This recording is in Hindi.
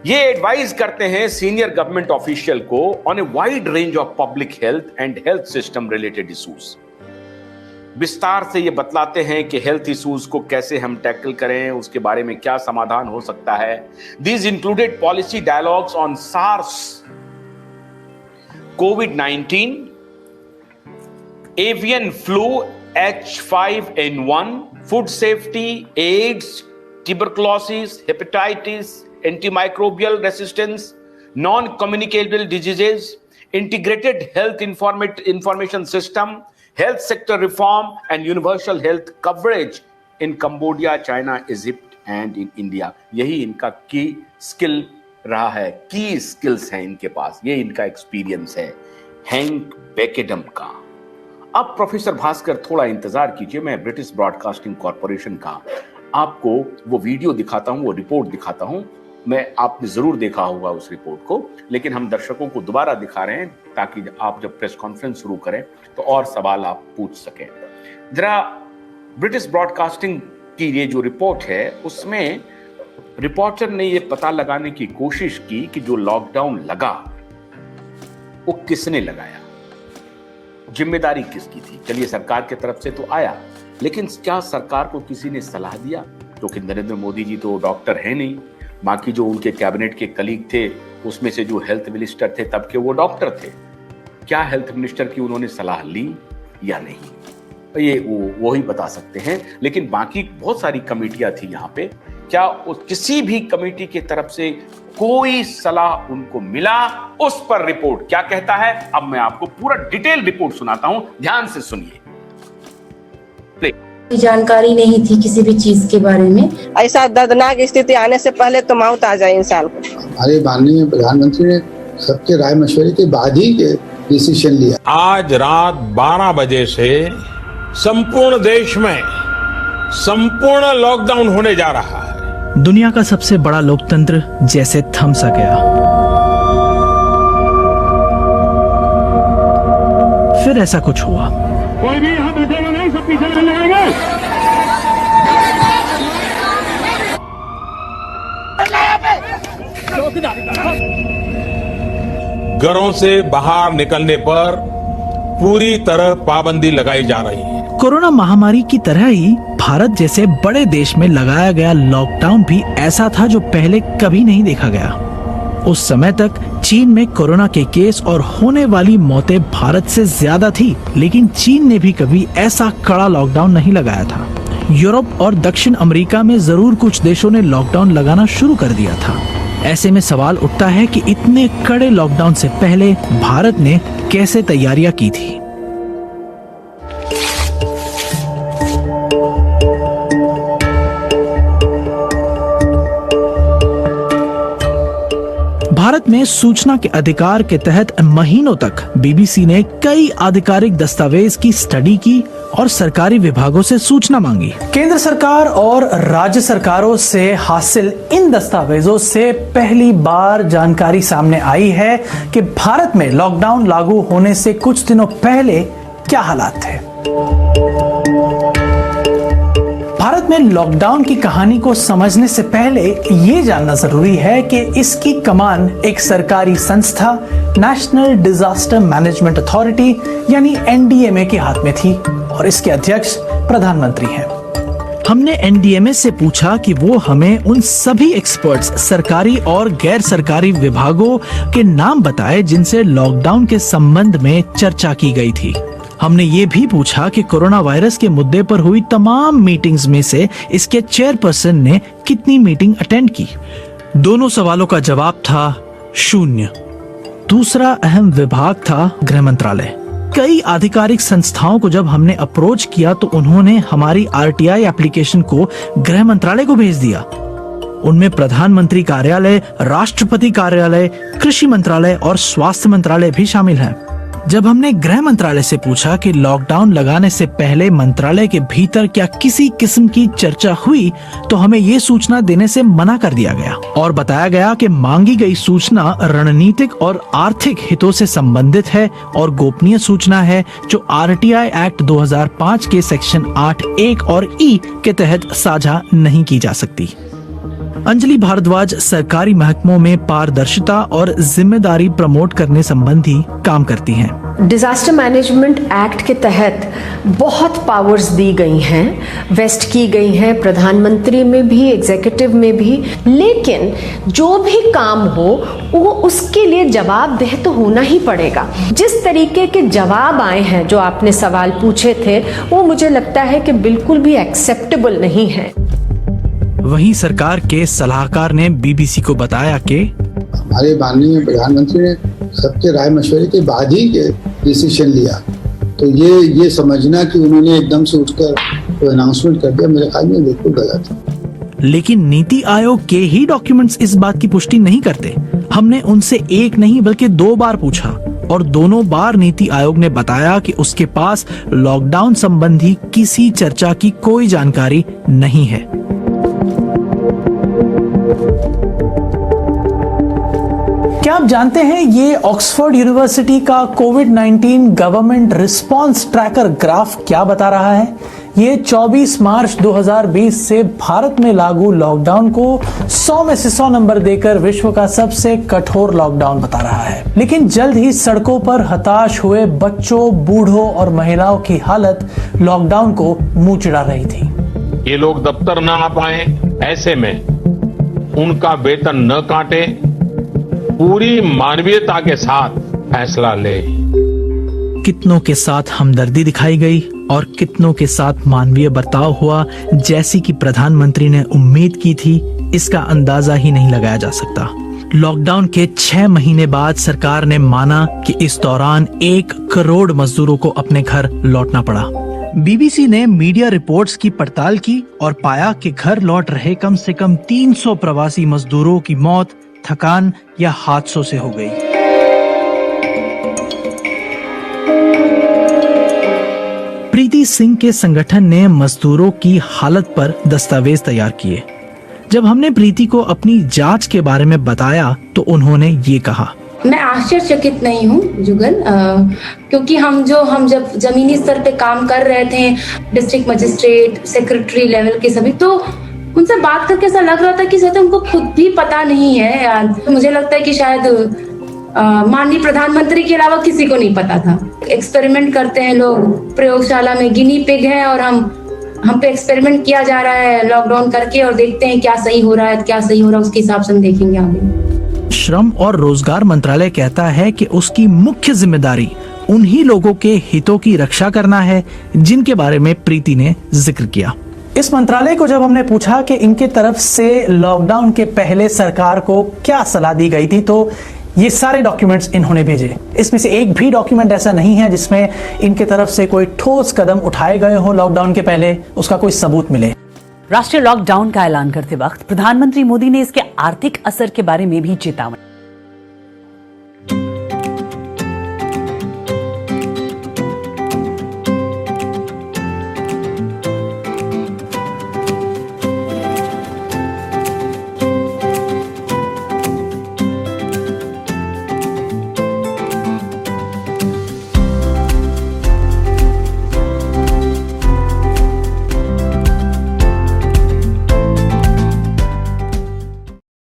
ये एडवाइज करते हैं सीनियर गवर्नमेंट ऑफिशियल को on a wide range of public health and health system related issues. विस्तार से ये बतलाते हैं कि हेल्थ इश्यूज को कैसे हम टैकल करें, उसके बारे में क्या समाधान हो सकता है। These included policy dialogues on SARS, कोविड-19, avian flu H5N1, food safety, AIDS, tuberculosis, hepatitis, antimicrobial resistance, non-communicable diseases, integrated health information system, health sector reform, and universal health coverage in Cambodia, China, Egypt, and in India. यही इनका की स्किल रहा है, की स्किल्स हैं इनके पास, ये इनका एक्सपीरियंस है हैंक बेकेडम का। अब प्रोफेसर भास्कर थोड़ा इंतजार कीजिए, मैं ब्रिटिश ब्रॉडकास्टिंग कॉर्पोरेशन का आपको वो वीडियो दिखाता हूं, वो रिपोर्ट दिखाता हूं। मैं आपने जरूर देखा होगा उस रिपोर्ट को, लेकिन हम दर्शकों को दोबारा दिखा रहे हैं ताकि आप जब प्रेस कॉन्फ्रेंस शुरू करें तो और सवाल आप पूछ सकें। जरा ब्रिटिश ब्रॉडकास्टिंग की ये जो रिपोर्ट है उसमें रिपोर्टर ने ये पता लगाने की कोशिश की कि जो लॉकडाउन लगा वो किसने लगाया, जिम्मेदारी किसकी थी। चलिए सरकार की तरफ से तो आया, लेकिन क्या सरकार को किसी ने सलाह दिया? क्योंकि नरेंद्र मोदी जी तो डॉक्टर है नहीं, बाकी जो उनके कैबिनेट के कलीग थे उसमें से जो हेल्थ मिनिस्टर थे तब के वो डॉक्टर थे। क्या हेल्थ मिनिस्टर की उन्होंने सलाह ली या नहीं, ये वो ही बता सकते हैं। लेकिन बाकी बहुत सारी कमेटियां थी यहाँ पे, क्या किसी भी कमेटी की तरफ से कोई सलाह उनको मिला? उस पर रिपोर्ट क्या कहता है, अब मैं आपको पूरा डिटेल रिपोर्ट सुनाता हूं, ध्यान से सुनिए। जानकारी नहीं थी किसी भी चीज के बारे में। ऐसा दर्दनाक स्थिति आने से पहले तो मौत आ जाए इंसान को। हमारे माननीय प्रधानमंत्री ने सबके राय मशवरे के बाद ही डिसीजन लिया। आज रात 12 बजे से संपूर्ण देश में संपूर्ण लॉकडाउन होने जा रहा है। दुनिया का सबसे बड़ा लोकतंत्र जैसे थम सा गया। फिर ऐसा कुछ हुआ। कोई भी यहाँ बैठेगा नहीं, सब पीछे चले जाएंगे। घरों से बाहर निकलने पर पूरी तरह पाबंदी लगाई जा रही है। कोरोना महामारी की तरह ही भारत जैसे बड़े देश में लगाया गया लॉकडाउन भी ऐसा था जो पहले कभी नहीं देखा गया। उस समय तक चीन में कोरोना के केस और होने वाली मौतें भारत से ज्यादा थी, लेकिन चीन ने भी कभी ऐसा कड़ा लॉकडाउन नहीं लगाया था। यूरोप और दक्षिण अमेरिका में जरूर कुछ देशों ने लॉकडाउन लगाना शुरू कर दिया था। ऐसे में सवाल उठता है कि इतने कड़े लॉकडाउन से पहले भारत ने कैसे तैयारियां की थी। भारत में सूचना के अधिकार के तहत महीनों तक बीबीसी ने कई आधिकारिक दस्तावेज की स्टडी की और सरकारी विभागों से सूचना मांगी। केंद्र सरकार और राज्य सरकारों से हासिल इन दस्तावेजों से पहली बार जानकारी सामने आई है कि भारत में लॉकडाउन लागू होने से कुछ दिनों पहले क्या हालात थे। भारत में लॉकडाउन की कहानी को समझने से पहले ये जानना जरूरी है कि इसकी कमान एक सरकारी संस्था नेशनल डिजास्टर मैनेजमेंट अथॉरिटी यानी एनडीएमए के हाथ में थी और इसके अध्यक्ष प्रधानमंत्री हैं। हमने एनडीएमए से पूछा कि वो हमें उन सभी एक्सपर्ट्स, सरकारी और गैर सरकारी विभागों के नाम बताए जिनसे लॉकडाउन के संबंध में चर्चा की गई थी। हमने ये भी पूछा कि कोरोना वायरस के मुद्दे पर हुई तमाम मीटिंग्स में से इसके चेयरपर्सन ने कितनी मीटिंग अटेंड की। दोनों सवालों का जवाब था शून्य। दूसरा अहम विभाग था गृह मंत्रालय। कई आधिकारिक संस्थाओं को जब हमने अप्रोच किया तो उन्होंने हमारी आरटीआई एप्लीकेशन को गृह मंत्रालय को भेज दिया। उनमें प्रधानमंत्री कार्यालय, राष्ट्रपति कार्यालय, कृषि मंत्रालय और स्वास्थ्य मंत्रालय भी शामिल हैं। जब हमने गृह मंत्रालय से पूछा कि लॉकडाउन लगाने से पहले मंत्रालय के भीतर क्या किसी किस्म की चर्चा हुई, तो हमें ये सूचना देने से मना कर दिया गया और बताया गया कि मांगी गई सूचना रणनीतिक और आर्थिक हितों से संबंधित है और गोपनीय सूचना है जो आरटीआई एक्ट 2005 के सेक्शन 8(1) और E के तहत साझा नहीं की जा सकती। अंजलि भारद्वाज सरकारी महकमों में पारदर्शिता और जिम्मेदारी प्रमोट करने संबंधी काम करती हैं। डिजास्टर मैनेजमेंट एक्ट के तहत बहुत पावर्स दी गई हैं, वेस्ट की गई हैं प्रधानमंत्री में भी, एग्जीक्यूटिव में भी, लेकिन जो भी काम हो वो उसके लिए जवाबदेह तो होना ही पड़ेगा। जिस तरीके के जवाब आए हैं, जो आपने सवाल पूछे थे, वो मुझे लगता है कि बिल्कुल भी एक्सेप्टेबल नहीं है। वहीं सरकार के सलाहकार ने बीबीसी को बताया कि हमारे माननीय प्रधानमंत्री ने सबके राय मशवरे के बाद ही डिसीजन लिया, तो ये समझना कि उन्होंने एकदम से उठकर अनाउंसमेंट कर दिया, मेरे ख्याल में बिल्कुल गलत है। लेकिन नीति आयोग के ही डॉक्यूमेंट्स इस बात की पुष्टि नहीं करते। हमने उनसे एक नहीं बल्कि 2 बार पूछा और दोनों बार नीति आयोग ने बताया कि उसके पास लॉकडाउन संबंधी किसी चर्चा की कोई जानकारी नहीं है। क्या आप जानते हैं ये ऑक्सफोर्ड यूनिवर्सिटी का कोविड-19 गवर्नमेंट रिस्पांस ट्रैकर ग्राफ क्या बता रहा है? ये 24 मार्च 2020 से भारत में लागू लॉकडाउन को 100 में से 100 नंबर देकर विश्व का सबसे कठोर लॉकडाउन बता रहा है। लेकिन जल्द ही सड़कों पर हताश हुए बच्चों, बूढ़ों और महिलाओं की हालत लॉकडाउन को मुंह चिढ़ा रही थी। ये लोग दफ्तर न आ पाए, ऐसे में उनका वेतन न काटे, पूरी मानवीयता के साथ फैसला ले। कितनों के साथ हमदर्दी दिखाई गई और कितनों के साथ मानवीय बर्ताव हुआ, जैसी कि प्रधानमंत्री ने उम्मीद की थी, इसका अंदाजा ही नहीं लगाया जा सकता। लॉकडाउन के 6 महीने बाद सरकार ने माना कि इस दौरान 1 करोड़ मजदूरों को अपने घर लौटना पड़ा। बीबीसी ने मीडिया रिपोर्ट्स की पड़ताल की और पाया कि घर लौट रहे कम से कम 300 प्रवासी मजदूरों की मौत थकान या हादसों से हो गई। प्रीति सिंह के संगठन ने मजदूरों की हालत पर दस्तावेज तैयार किए। जब हमने प्रीति को अपनी जांच के बारे में बताया तो उन्होंने ये कहा, मैं आश्चर्यचकित नहीं हूँ जुगल, क्योंकि हम जब जमीनी स्तर पे काम कर रहे थे, डिस्ट्रिक्ट मजिस्ट्रेट, सेक्रेटरी लेवल के सभी, तो उनसे बात करके ऐसा लग रहा था कि शायद उनको खुद भी पता नहीं है। मुझे लगता है कि शायद माननीय प्रधानमंत्री के अलावा किसी को नहीं पता था। एक्सपेरिमेंट करते हैं लोग, प्रयोगशाला में गिनी पिग है और हम पे एक्सपेरिमेंट किया जा रहा है लॉकडाउन करके, और देखते हैं क्या सही हो रहा है, क्या सही हो रहा है, उसके हिसाब से हम देखेंगे आगे। श्रम और रोजगार मंत्रालय कहता है कि उसकी मुख्य जिम्मेदारी उन्हीं लोगों के हितों की रक्षा करना है जिनके बारे में प्रीति ने जिक्र किया। इस मंत्रालय को जब हमने पूछा कि इनके तरफ से लॉकडाउन के पहले सरकार को क्या सलाह दी गई थी, तो ये सारे डॉक्यूमेंट्स इन्होंने भेजे। इसमें से एक भी डॉक्यूमेंट ऐसा नहीं है जिसमें इनके तरफ से कोई ठोस कदम उठाए गए हो लॉकडाउन के पहले, उसका कोई सबूत मिले। राष्ट्रीय लॉकडाउन का ऐलान करते वक्त प्रधानमंत्री मोदी ने इसके आर्थिक असर के बारे में भी चेतावनी